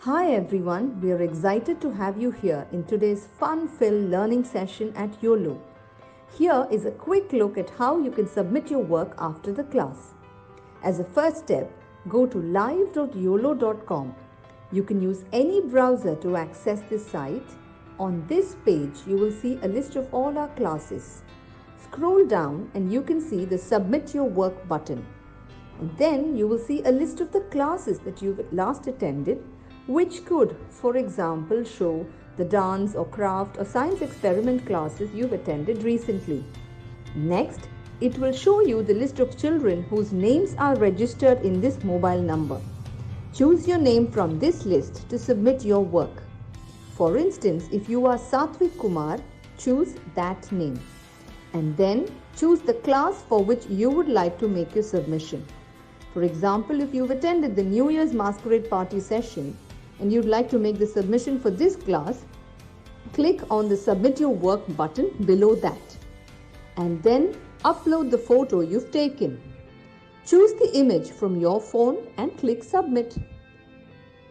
Hi everyone, we are excited to have you here in today's fun-filled learning session at YOLO. Here is a quick look at how you can submit your work after the class. As a first step, go to live.yolo.com. You can use any browser to access this site. On this page, you will see a list of all our classes. Scroll down and you can see the Submit Your Work button. And then you will see a list of the classes that you've last attended, which could, for example, show the dance or craft or science experiment classes you've attended recently. Next, it will show you the list of children whose names are registered in this mobile number. Choose your name from this list to submit your work. For instance, if you are Satvik Kumar, choose that name. And then choose the class for which you would like to make your submission. For example, if you've attended the New Year's Masquerade Party session and you'd like to make the submission for this class, click on the Submit Your Work button below that. And then upload the photo you've taken. Choose the image from your phone and click Submit.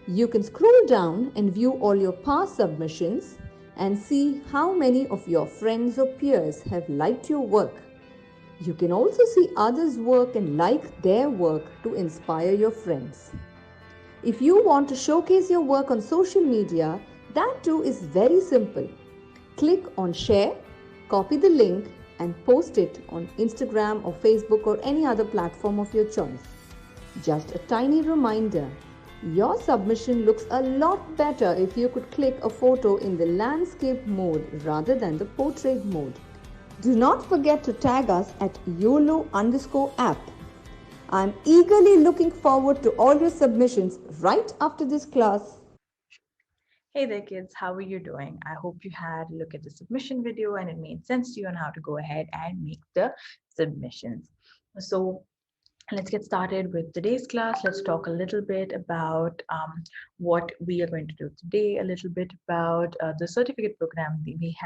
You can scroll down and view all your past submissions and see how many of your friends or peers have liked your work. You can also see others' work and like their work to inspire your friends. If you want to showcase your work on social media, that too is very simple. Click on Share, copy the link and post it on Instagram or Facebook or any other platform of your choice. Just a tiny reminder, your submission looks a lot better if you could click a photo in the landscape mode rather than the portrait mode. Do not forget to tag us at YOLO_app. I'm eagerly looking forward to all your submissions right after this class. Hey there, kids. How are you doing? I hope you had a look at the submission video and it made sense to you on how to go ahead and make the submissions. So, let's get started with today's class. Let's talk a little bit about what we are going to do today, a little bit about the certificate program that we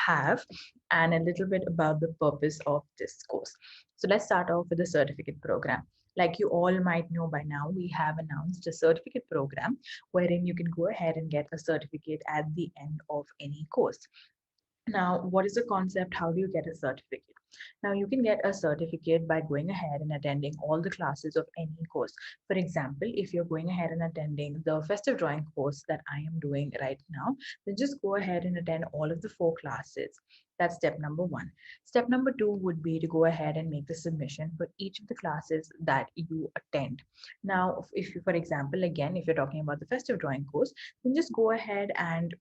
have, and a little bit about the purpose of this course. So let's start off with the certificate program. Like you all might know by now, we have announced a certificate program wherein you can go ahead and get a certificate at the end of any course. Now, what is the concept? How do you get a certificate? Now, you can get a certificate by going ahead and attending all the classes of any course. For example, if you're going ahead and attending the festive drawing course that I am doing right now, then just go ahead and attend all of the 4 classes. That's step number 1. Step number 2 would be to go ahead and make the submission for each of the classes that you attend. Now, if you, for example, again, if you're talking about the festive drawing course, then just go ahead and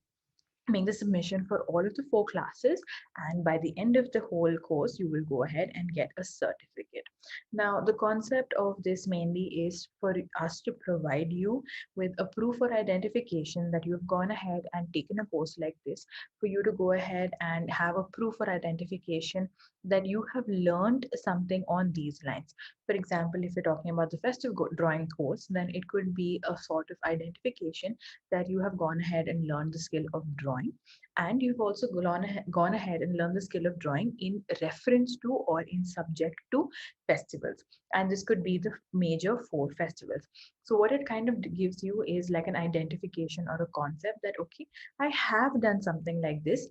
make the submission for all of the 4 classes, and by the end of the whole course you will go ahead and get a certificate. Now the concept of this mainly is for us to provide you with a proof or identification that you've gone ahead and taken a course like this, for you to go ahead and have a proof or identification that you have learned something on these lines. For example, if you're talking about the festive drawing course, then it could be a sort of identification that you have gone ahead and learned the skill of drawing, and you've also gone ahead and learned the skill of drawing in reference to or in subject to festivals, and this could be the major 4 festivals. So what it kind of gives you is like an identification or a concept that, okay, I have done something like this.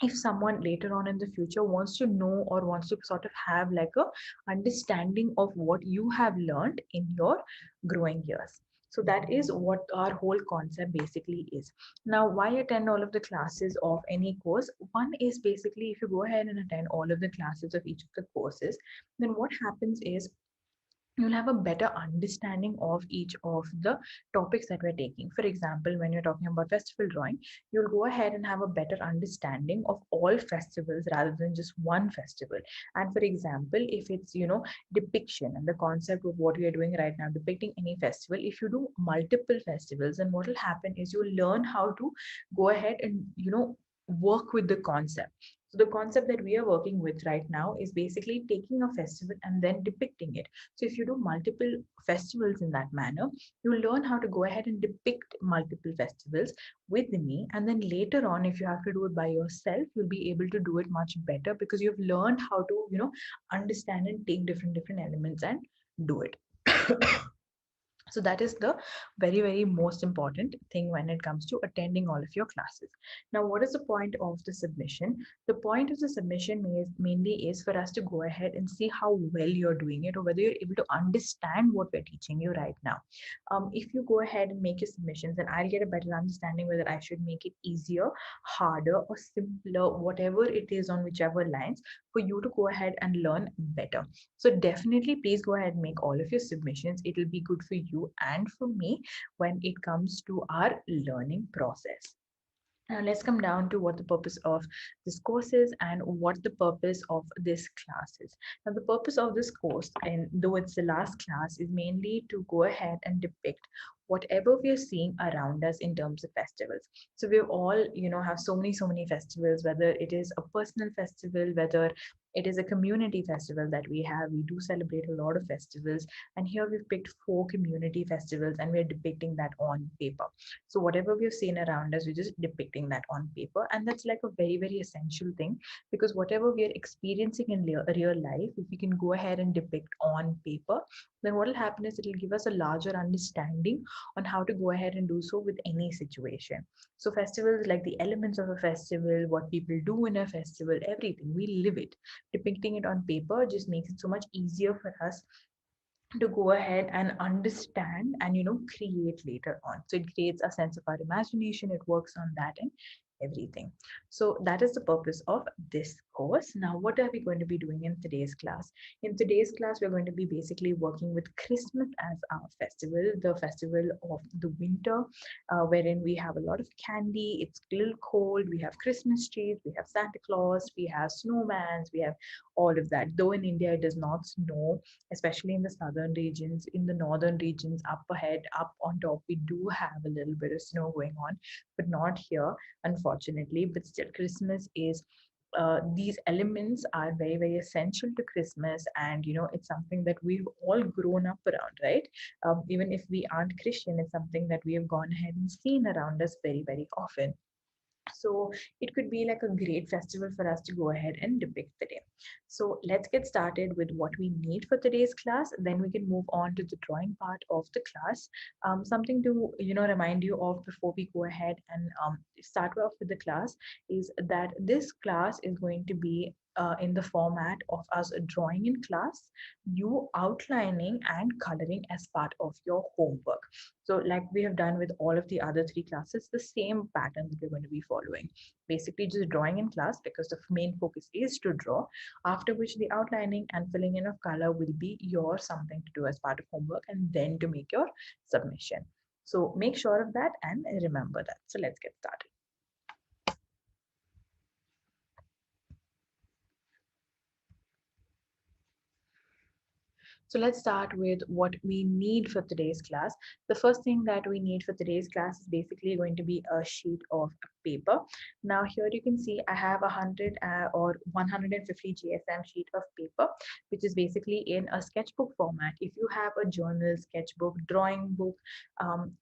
If someone later on in the future wants to know or wants to sort of have like a understanding of what you have learned in your growing years. So that is what our whole concept basically is. Now, why attend all of the classes of any course? One is basically, if you go ahead and attend all of the classes of each of the courses, then what happens is you'll have a better understanding of each of the topics that we're taking. For example, when you're talking about festival drawing, you'll go ahead and have a better understanding of all festivals rather than just one festival. And for example, if it's, depiction and the concept of what we are doing right now, depicting any festival, if you do multiple festivals, then what will happen is you'll learn how to go ahead and, work with the concept. So the concept that we are working with right now is basically taking a festival and then depicting it. So if you do multiple festivals in that manner, you learn how to go ahead and depict multiple festivals with me. And then later on, if you have to do it by yourself, you'll be able to do it much better because you've learned how to, understand and take different elements and do it. So that is the very most important thing when it comes to attending all of your classes. Now, what is the point of the submission? The point of the submission mainly is for us to go ahead and see how well you're doing it, or whether you're able to understand what we're teaching you right now. If you go ahead and make your submissions, then I'll get a better understanding whether I should make it easier, harder, or simpler, whatever it is on whichever lines, for you to go ahead and learn better. So definitely, please go ahead and make all of your submissions. It will be good for you and for me when it comes to our learning process. Now let's come down to what the purpose of this course is and what the purpose of this class is. Now the purpose of this course, and though it's the last class, is mainly to go ahead and depict whatever we are seeing around us in terms of festivals. So we all, have so many festivals, whether it is a personal festival, whether it is a community festival that we have. We do celebrate a lot of festivals, and here we've picked 4 community festivals and we're depicting that on paper. So whatever we've seen around us, we're just depicting that on paper. And that's like a very essential thing, because whatever we are experiencing in real life, if we can go ahead and depict on paper, then what will happen is it'll give us a larger understanding on how to go ahead and do so with any situation. So festivals, like the elements of a festival, what people do in a festival, everything, we live it. Depicting it on paper just makes it so much easier for us to go ahead and understand and create later on. So it creates a sense of our imagination, it works on that and everything. So that is the purpose of this course. Now what are we going to be doing in today's class? In today's class, we're going to be basically working with Christmas as our festival, the festival of the winter, wherein we have a lot of candy, it's a little cold, we have Christmas trees, we have Santa Claus, we have snowmans, we have all of that. Though in India it does not snow, especially in the southern regions. In the northern regions, up ahead, up on top, we do have a little bit of snow going on, but not here, unfortunately. But still, Christmas is. These elements are very essential to Christmas, and it's something that we've all grown up around, right? Even if we aren't Christian, it's something that we have gone ahead and seen around us very often. So it could be like a great festival for us to go ahead and depict today. So let's get started with what we need for today's class. Then we can move on to the drawing part of the class. Something to remind you of before we go ahead and start off with the class is that this class is going to be in the format of us drawing in class, you outlining and coloring as part of your homework. So, like we have done with all of the other 3 classes, the same pattern that we're going to be following. Basically, just drawing in class because the main focus is to draw, after which the outlining and filling in of color will be your something to do as part of homework and then to make your submission. So, make sure of that and remember that. So, let's get started. So let's start with what we need for today's class. The first thing that we need for today's class is basically going to be a sheet of paper. Now here you can see I have 100 or 150 GSM sheet of paper, which is basically in a sketchbook format. If you have a journal, sketchbook, drawing book,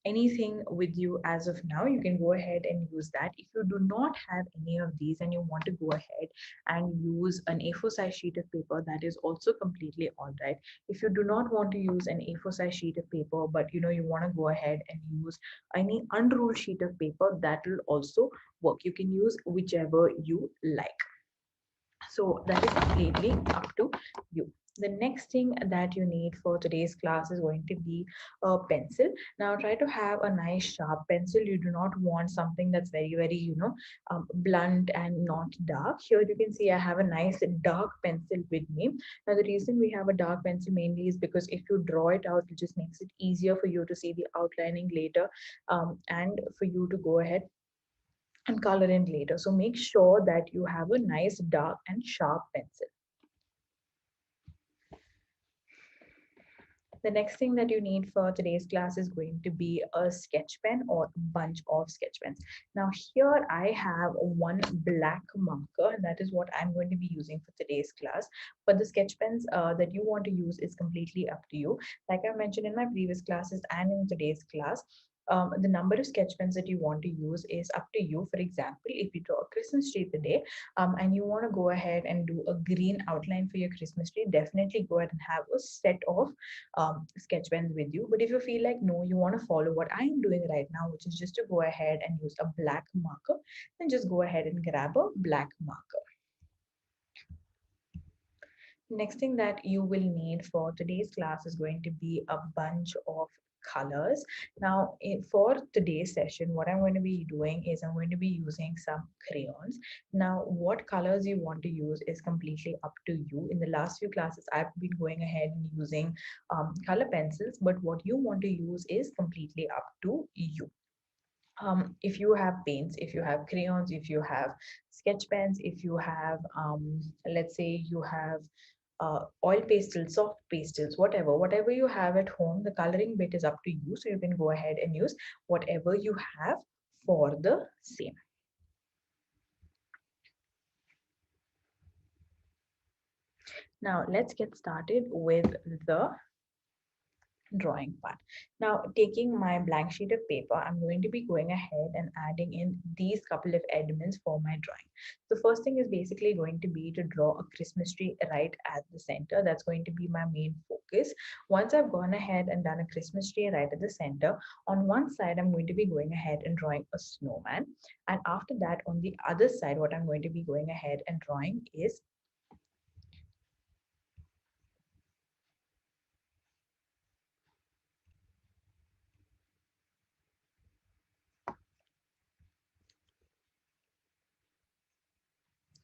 anything with you as of now, you can go ahead and use that. If you do not have any of these and you want to go ahead and use an A4 size sheet of paper, that is also completely all right. If you do not want to use an A4 size sheet of paper, but you want to go ahead and use any unruled sheet of paper, that will also work. You can use whichever you like. So that is completely up to you. The next thing that you need for today's class is going to be a pencil. Now try to have a nice sharp pencil. You do not want something that's very blunt and not dark. Here you can see I have a nice dark pencil with me. Now the reason we have a dark pencil mainly is because if you draw it out, it just makes it easier for you to see the outlining later, and for you to go ahead and color in later. So make sure that you have a nice dark and sharp pencil. The next thing that you need for today's class is going to be a sketch pen or a bunch of sketch pens. Now here I have one black marker, and that is what I'm going to be using for today's class. But the sketch pens that you want to use is completely up to you. Like I mentioned in my previous classes and in today's class, The number of sketch pens that you want to use is up to you. For example, if you draw a Christmas tree today, and you want to go ahead and do a green outline for your Christmas tree, definitely go ahead and have a set of sketch pens with you. But if you feel like no, you want to follow what I am doing right now, which is just to go ahead and use a black marker, then just go ahead and grab a black marker. Next thing that you will need for today's class is going to be a bunch of colors. Now, for today's session, what I'm going to be doing is I'm going to be using some crayons. Now, what colors you want to use is completely up to you. In the last few classes, I've been going ahead and using color pencils, but what you want to use is completely up to you. If you have paints, if you have crayons, if you have sketch pens, if you have, let's say you have oil pastels, soft pastels, whatever you have at home, the coloring bit is up to you. So you can go ahead and use whatever you have for the same. Now let's get started with the drawing part. Now, taking my blank sheet of paper, I'm going to be going ahead and adding in these couple of elements for my drawing. The first thing is basically going to be to draw a Christmas tree right at the center. That's going to be my main focus. Once I've gone ahead and done a Christmas tree right at the center, on one side, I'm going to be going ahead and drawing a snowman. And after that, on the other side, what I'm going to be going ahead and drawing is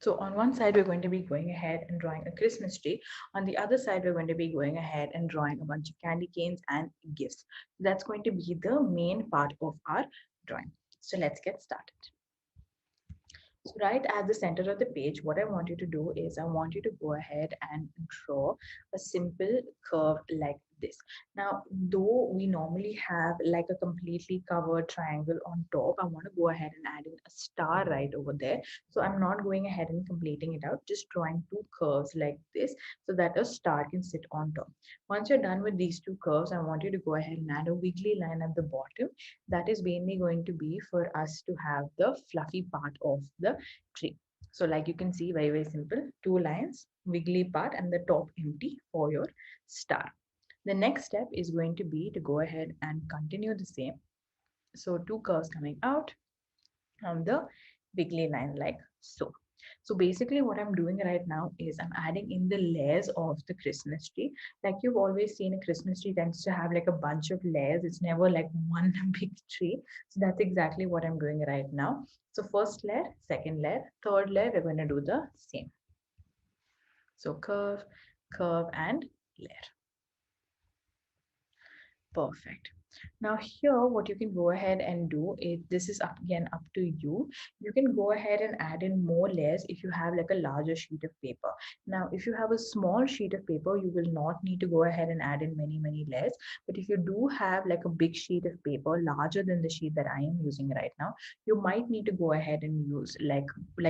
so on one side, we're going to be going ahead and drawing a Christmas tree. On the other side, we're going to be going ahead and drawing a bunch of candy canes and gifts. That's going to be the main part of our drawing. So let's get started. So right at the center of the page, what I want you to do is I want you to go ahead and draw a simple curve like this. Now, though we normally have like a completely covered triangle on top, I want to go ahead and add in a star right over there. So I'm not going ahead and completing it out, just drawing two curves like this so that a star can sit on top. Once you're done with these two curves, I want you to go ahead and add a wiggly line at the bottom. That is mainly going to be for us to have the fluffy part of the tree. So like you can see, very, very simple, two lines, wiggly part and the top empty for your star. The next step is going to be to go ahead and continue the same. So two curves coming out on the wiggly line like so. So basically what I'm doing right now is I'm adding in the layers of the Christmas tree. Like you've always seen, a Christmas tree tends to have like a bunch of layers. It's never like one big tree. So that's exactly what I'm doing right now. So first layer, second layer, third layer, we're going to do the same. So curve, curve and layer. Perfect. Now here, what you can go ahead and do is, this is again up to you. You can go ahead and add in more layers if you have like a larger sheet of paper. Now, if you have a small sheet of paper, you will not need to go ahead and add in many, many layers. But if you do have like a big sheet of paper, larger than the sheet that I am using right now, you might need to go ahead and use like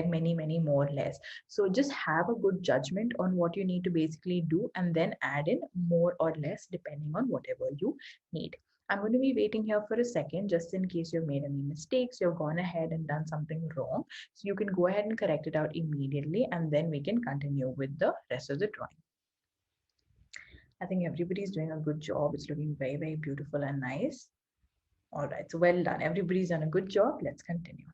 many, many more layers. So just have a good judgment on what you need to basically do and then add in more or less depending on whatever you need. I'm going to be waiting here for a second just in case you've made any mistakes, you've gone ahead and done something wrong. So you can go ahead and correct it out immediately and then we can continue with the rest of the drawing. I think everybody's doing a good job. It's looking very, very beautiful and nice. All right, so well done. Everybody's done a good job. Let's continue.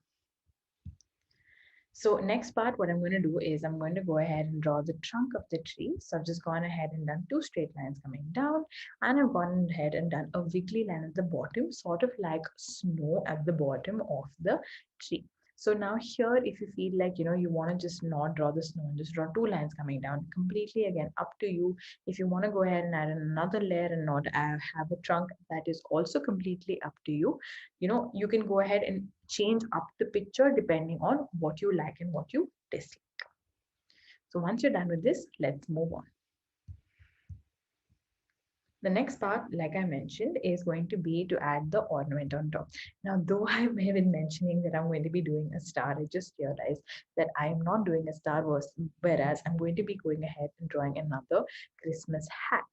So next part, what I'm going to do is I'm going to go ahead and draw the trunk of the tree. So I've just gone ahead and done two straight lines coming down, and I've gone ahead and done a wiggly line at the bottom, sort of like snow at the bottom of the tree. So now here, if you feel like, you want to just not draw the snow and just draw two lines coming down, completely again, up to you. If you want to go ahead and add another layer and not have a trunk, that is also completely up to you. You can go ahead and change up the picture depending on what you like and what you dislike. So once you're done with this, let's move on. The next part, like I mentioned, is going to be to add the ornament on top. Now, though I may have been mentioning that I'm going to be doing a star, I just realized that I'm not doing a star, whereas I'm going to be going ahead and drawing another Christmas hat.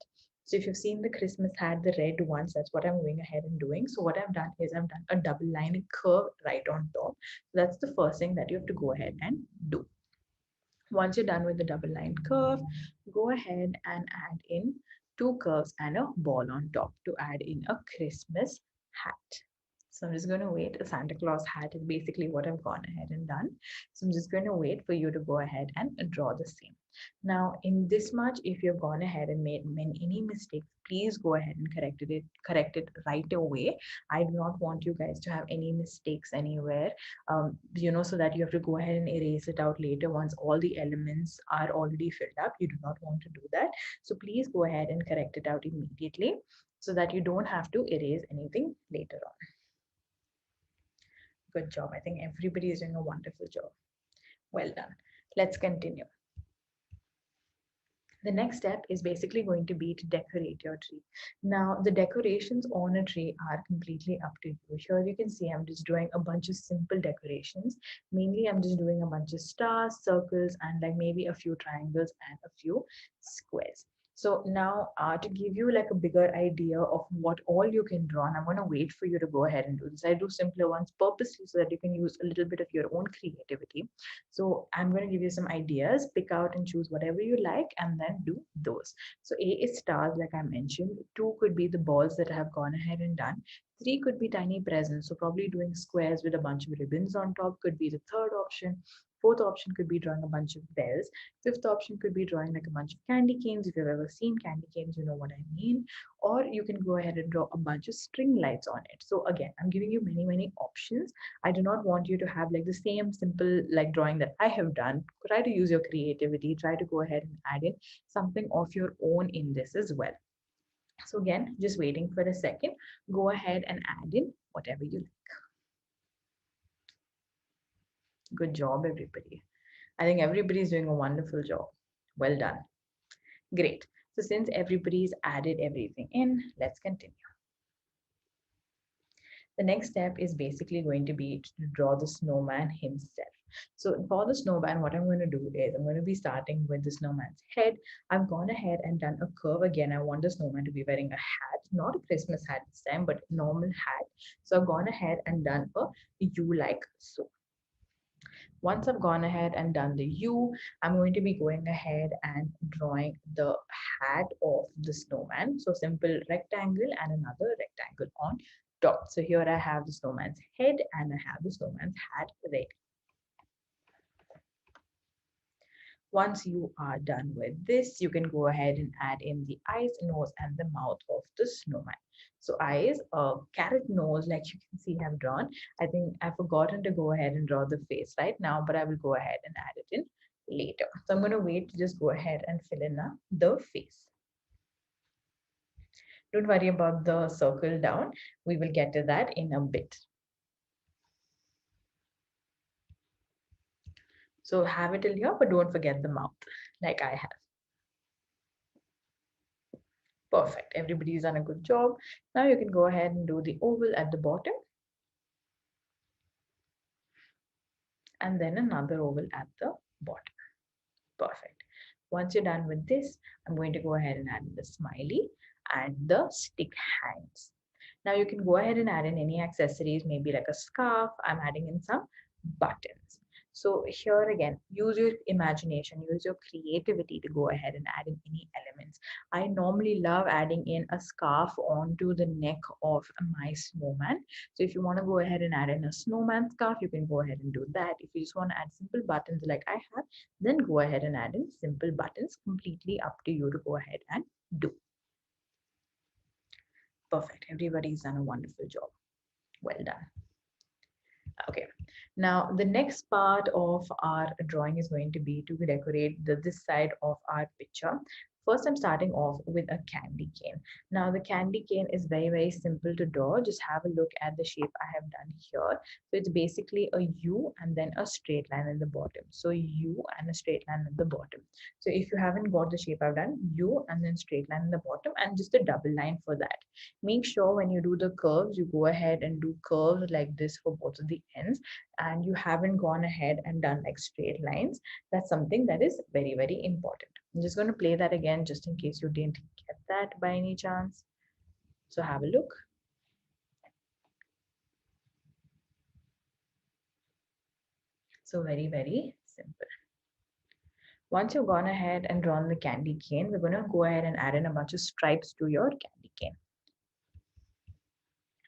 So if you've seen the Christmas hat, the red ones, that's what I'm going ahead and doing. So what I've done is I've done a double line curve right on top. So that's the first thing that you have to go ahead and do. Once you're done with the double line curve, go ahead and add in two curves and a ball on top to add in a Christmas hat. So I'm just going to wait. A Santa Claus hat is basically what I've gone ahead and done. So I'm just going to wait for you to go ahead and draw the same. Now, in this much, if you've gone ahead and made any mistakes, please go ahead and correct it right away. I do not want you guys to have any mistakes anywhere, so that you have to go ahead and erase it out later once all the elements are already filled up. You do not want to do that. So please go ahead and correct it out immediately so that you don't have to erase anything later on. Good job. I think everybody is doing a wonderful job. Well done. Let's continue. The next step is basically going to be to decorate your tree. Now, the decorations on a tree are completely up to you. Here you can see I'm just doing a bunch of simple decorations. Mainly, I'm just doing a bunch of stars, circles, and like maybe a few triangles and a few squares. So now to give you like a bigger idea of what all you can draw, and I'm going to wait for you to go ahead and do this. I do simpler ones purposely so that you can use a little bit of your own creativity. So I'm going to give you some ideas, pick out and choose whatever you like, and then do those. So A is stars, like I mentioned. Two could be the balls that I have gone ahead and done. Three could be tiny presents. So probably doing squares with a bunch of ribbons on top could be the third option. Fourth option could be drawing a bunch of bells. Fifth option could be drawing like a bunch of candy canes. If you've ever seen candy canes, you know what I mean. Or you can go ahead and draw a bunch of string lights on it. So again, I'm giving you many options. I do not want you to have like the same simple like drawing that I have done. Try to use your creativity. Try to go ahead and add in something of your own in this as well. So again, just waiting for a second. Go ahead and add in whatever you like. Good job, everybody. I think everybody's doing a wonderful job. Well done. Great. So since everybody's added everything in, let's continue. The next step is basically going to be to draw the snowman himself. So for the snowman, what I'm going to do is I'm going to be starting with the snowman's head. I've gone ahead and done a curve again. I want the snowman to be wearing a hat, not a Christmas hat this time, but a normal hat. So I've gone ahead and done a U like so. Once I've gone ahead and done the U, I'm going to be going ahead and drawing the hat of the snowman. So simple rectangle and another rectangle on top. So here I have the snowman's head and I have the snowman's hat ready. Once you are done with this, you can go ahead and add in the eyes, nose, and the mouth of the snowman. So eyes, a carrot nose, like you can see I've drawn. I think I've forgotten to go ahead and draw the face right now, but I will go ahead and add it in later. So I'm going to wait to just go ahead and fill in the face. Don't worry about the circle down. We will get to that in a bit. So have it till here, but don't forget the mouth, like I have. Perfect. Everybody's done a good job. Now you can go ahead and do the oval at the bottom. And then another oval at the bottom. Perfect. Once you're done with this, I'm going to go ahead and add the smiley and the stick hands. Now you can go ahead and add in any accessories, maybe like a scarf. I'm adding in some buttons. So here again, use your imagination, use your creativity to go ahead and add in any elements. I normally love adding in a scarf onto the neck of my snowman. So if you want to go ahead and add in a snowman scarf, you can go ahead and do that. If you just want to add simple buttons like I have, then go ahead and add in simple buttons. Completely up to you to go ahead and do. Perfect. Everybody's done a wonderful job. Well done. Okay, now the next part of our drawing is going to be to decorate this side of our picture. First, I'm starting off with a candy cane. Now, the candy cane is very simple to draw. Just have a look at the shape I have done here. So it's basically a U and then a straight line in the bottom. So U and a straight line at the bottom. So if you haven't got the shape I've done, U and then straight line in the bottom and just a double line for that. Make sure when you do the curves, you go ahead and do curves like this for both of the ends, and you haven't gone ahead and done like straight lines. That's something that is very important. I'm just going to play that again just in case you didn't get that by any chance. So have a look. So very, very simple. Once you've gone ahead and drawn the candy cane, we're going to go ahead and add in a bunch of stripes to your candy cane,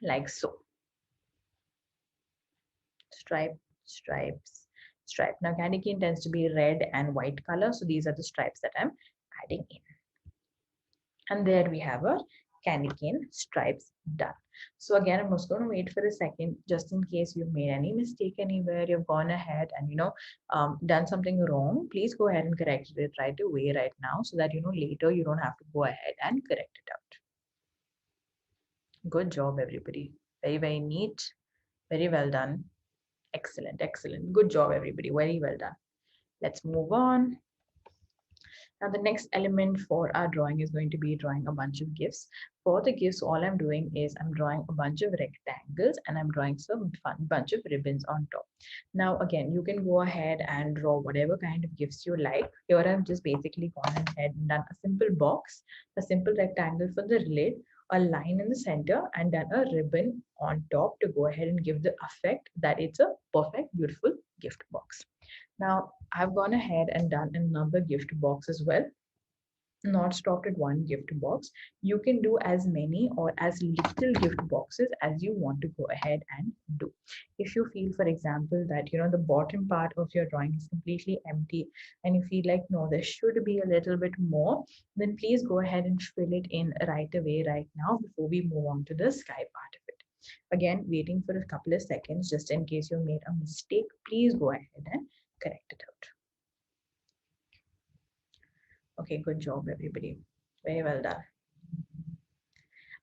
like so. Stripe, stripes, stripe. Now candy cane tends to be red and white color, so these are the stripes that I'm adding in. And there we have our candy cane stripes done. So again, I'm just going to wait for a second, just in case you've made any mistake anywhere, you've gone ahead and done something wrong. Please go ahead and correct it right away right now, so that later you don't have to go ahead and correct it out. Good job, everybody. Very, very neat. Very well done. Excellent, excellent. Good job, everybody. Very well done. Let's move on. Now, the next element for our drawing is going to be drawing a bunch of gifts. For the gifts, all I'm doing is I'm drawing a bunch of rectangles and I'm drawing some fun bunch of ribbons on top. Now, again, you can go ahead and draw whatever kind of gifts you like. Here, I've just basically gone ahead and done a simple box, a simple rectangle for the lid, a line in the center, and done a ribbon on top to go ahead and give the effect that it's a perfect, beautiful gift box. Now, I've gone ahead and done another gift box as well, not stopped at one gift box. You can do as many or as little gift boxes as you want to go ahead and do. If you feel, for example, that the bottom part of your drawing is completely empty and you feel like no, there should be a little bit more, then please go ahead and fill it in right away right now before we move on to the sky part of it. Again, waiting for a couple of seconds just in case you made a mistake, please go ahead and correct it out. Okay, good job, everybody. Very well done.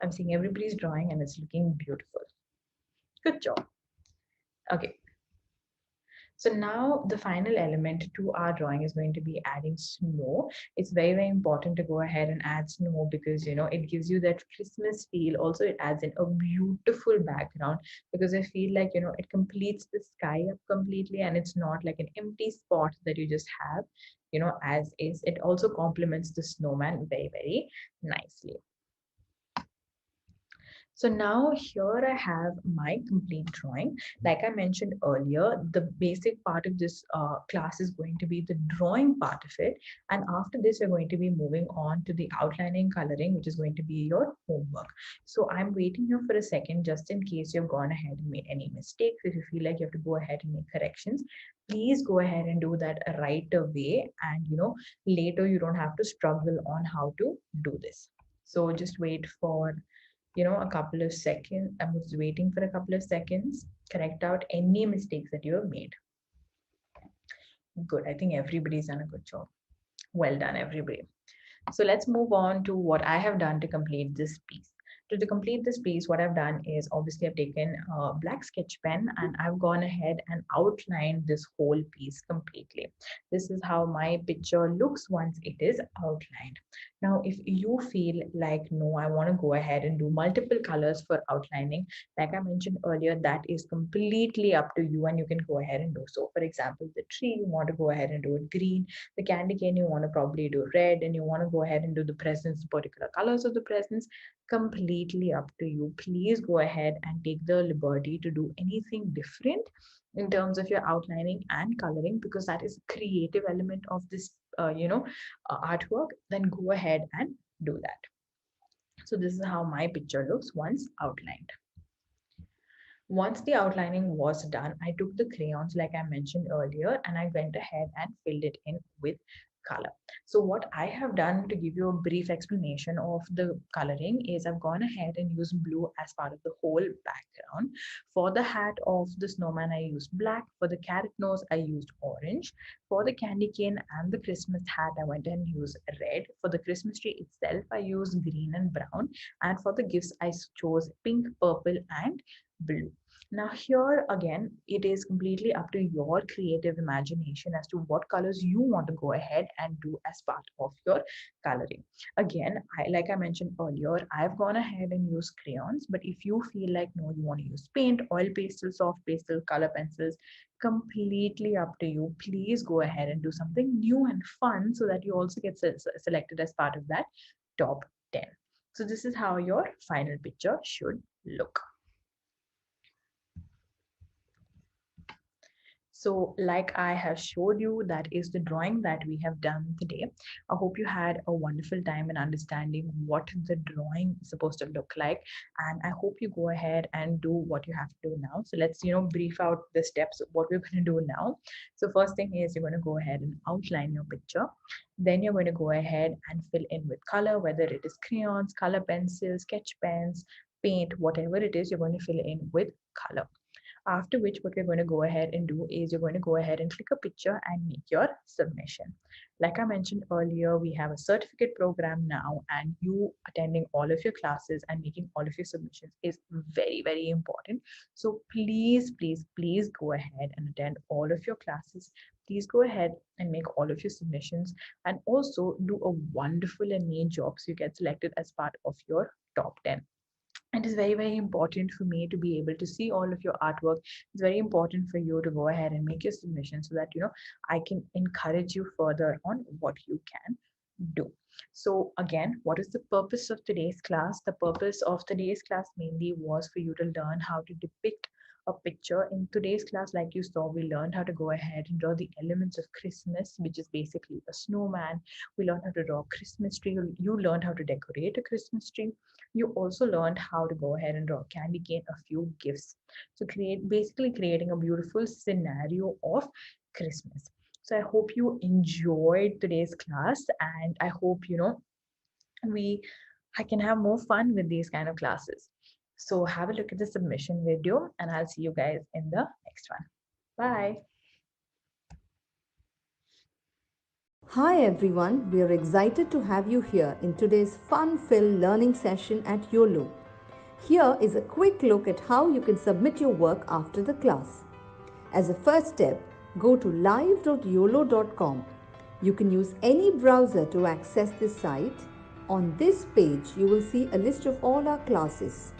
I'm seeing everybody's drawing and it's looking beautiful. Good job. Okay. So now the final element to our drawing is going to be adding snow. It's very, very important to go ahead and add snow because, it gives you that Christmas feel. Also, it adds in a beautiful background because I feel like, it completes the sky up completely and it's not like an empty spot that you just have, as is. It also complements the snowman very, very nicely. So now here I have my complete drawing. Like I mentioned earlier, the basic part of this class is going to be the drawing part of it. And after this, we're going to be moving on to the outlining coloring, which is going to be your homework. So I'm waiting here for a second, just in case you've gone ahead and made any mistakes. If you feel like you have to go ahead and make corrections, please go ahead and do that right away. And, later you don't have to struggle on how to do this. So just wait for a couple of seconds. I'm just waiting for a couple of seconds. Correct out any mistakes that you have made. Good. I think everybody's done a good job. Well done, everybody. So let's move on to what I have done to complete this piece. To complete this piece, what I've done is obviously I've taken a black sketch pen and I've gone ahead and outlined this whole piece completely. This is how my picture looks once it is outlined. Now, if you feel like, no, I want to go ahead and do multiple colors for outlining, like I mentioned earlier, that is completely up to you and you can go ahead and do so. For example, the tree, you want to go ahead and do it green. The candy cane, you want to probably do red, and you want to go ahead and do the presents, particular colors of the presents. Completely up to you. Please go ahead and take the liberty to do anything different in terms of your outlining and coloring, because that is a creative element of this artwork. Then go ahead and do that. So this is how my picture looks once outlined. Once the outlining was done, I took the crayons, like I mentioned earlier, and I went ahead and filled it in with color. So what I have done, to give you a brief explanation of the coloring, is I've gone ahead and used blue as part of the whole background. For the hat of the snowman, I used black. For the carrot nose, I used orange. For the candy cane and the Christmas hat, I went and used red. For the Christmas tree itself, I used green and brown. And for the gifts, I chose pink, purple, and blue. Now, here again, it is completely up to your creative imagination as to what colors you want to go ahead and do as part of your coloring. Again, like I mentioned earlier, I've gone ahead and used crayons, but if you feel like no, you want to use paint, oil pastel, soft pastel, color pencils, completely up to you. Please go ahead and do something new and fun so that you also get selected as part of that top 10. So this is how your final picture should look. So, like I have showed you, that is the drawing that we have done today. I hope you had a wonderful time in understanding what the drawing is supposed to look like. And I hope you go ahead and do what you have to do now. So let's, brief out the steps of what we're going to do now. So first thing is you're going to go ahead and outline your picture. Then you're going to go ahead and fill in with color, whether it is crayons, color pencils, sketch pens, paint, whatever it is, you're going to fill in with color. After which, what we're going to go ahead and do is you're going to go ahead and click a picture and make your submission. Like I mentioned earlier, we have a certificate program now, and you attending all of your classes and making all of your submissions is very, very important. So please, please, please go ahead and attend all of your classes. Please go ahead and make all of your submissions, and also do a wonderful and neat job so you get selected as part of your top 10. It is very, very important for me to be able to see all of your artwork. It's very important for you to go ahead and make your submission so that I can encourage you further on what you can do. So again, what is the purpose of today's class? The purpose of today's class mainly was for you to learn how to depict a picture. In today's class, like you saw, we learned how to go ahead and draw the elements of Christmas, which is basically a snowman. We learned how to draw a Christmas tree. You learned how to decorate a Christmas tree. You also learned how to go ahead and draw candy cane, a few gifts. So basically creating a beautiful scenario of Christmas. So I hope you enjoyed today's class, and I hope we I can have more fun with these kind of classes. So have a look at the submission video, and I'll see you guys in the next one. Bye. Hi everyone, we are excited to have you here in today's fun-filled learning session at YOLO. Here is a quick look at how you can submit your work after the class. As a first step, go to live.yolo.com. You can use any browser to access this site. On this page, you will see a list of all our classes.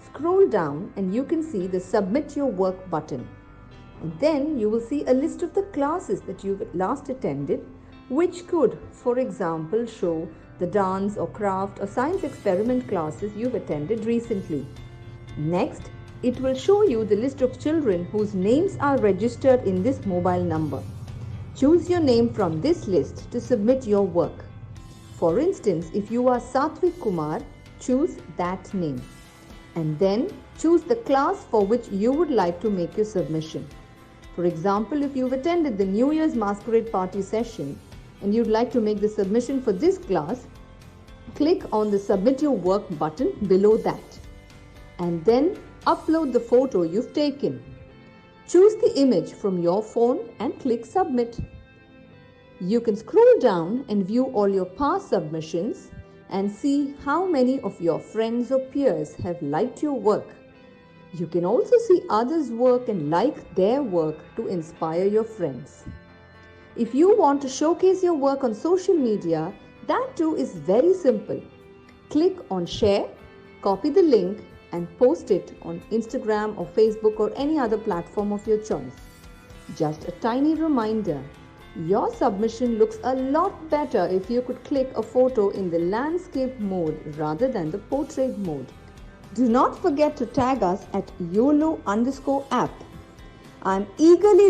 Scroll down and you can see the Submit Your Work button. And then you will see a list of the classes that you've last attended, which could, for example, show the dance or craft or science experiment classes you've attended recently. Next, it will show you the list of children whose names are registered in this mobile number. Choose your name from this list to submit your work. For instance, if you are Satvik Kumar, choose that name. And then choose the class for which you would like to make your submission. For example, if you've attended the New Year's Masquerade Party session and you'd like to make the submission for this class, click on the Submit Your Work button below that. And then upload the photo you've taken. Choose the image from your phone and click Submit. You can scroll down and view all your past submissions and see how many of your friends or peers have liked your work. You can also see others' work and like their work to inspire your friends. If you want to showcase your work on social media, that too is very simple. Click on Share, copy the link and post it on Instagram or Facebook or any other platform of your choice. Just a tiny reminder, your submission looks a lot better if you could click a photo in the landscape mode rather than the portrait mode. Do not forget to tag us at YOLO_app. I'm eagerly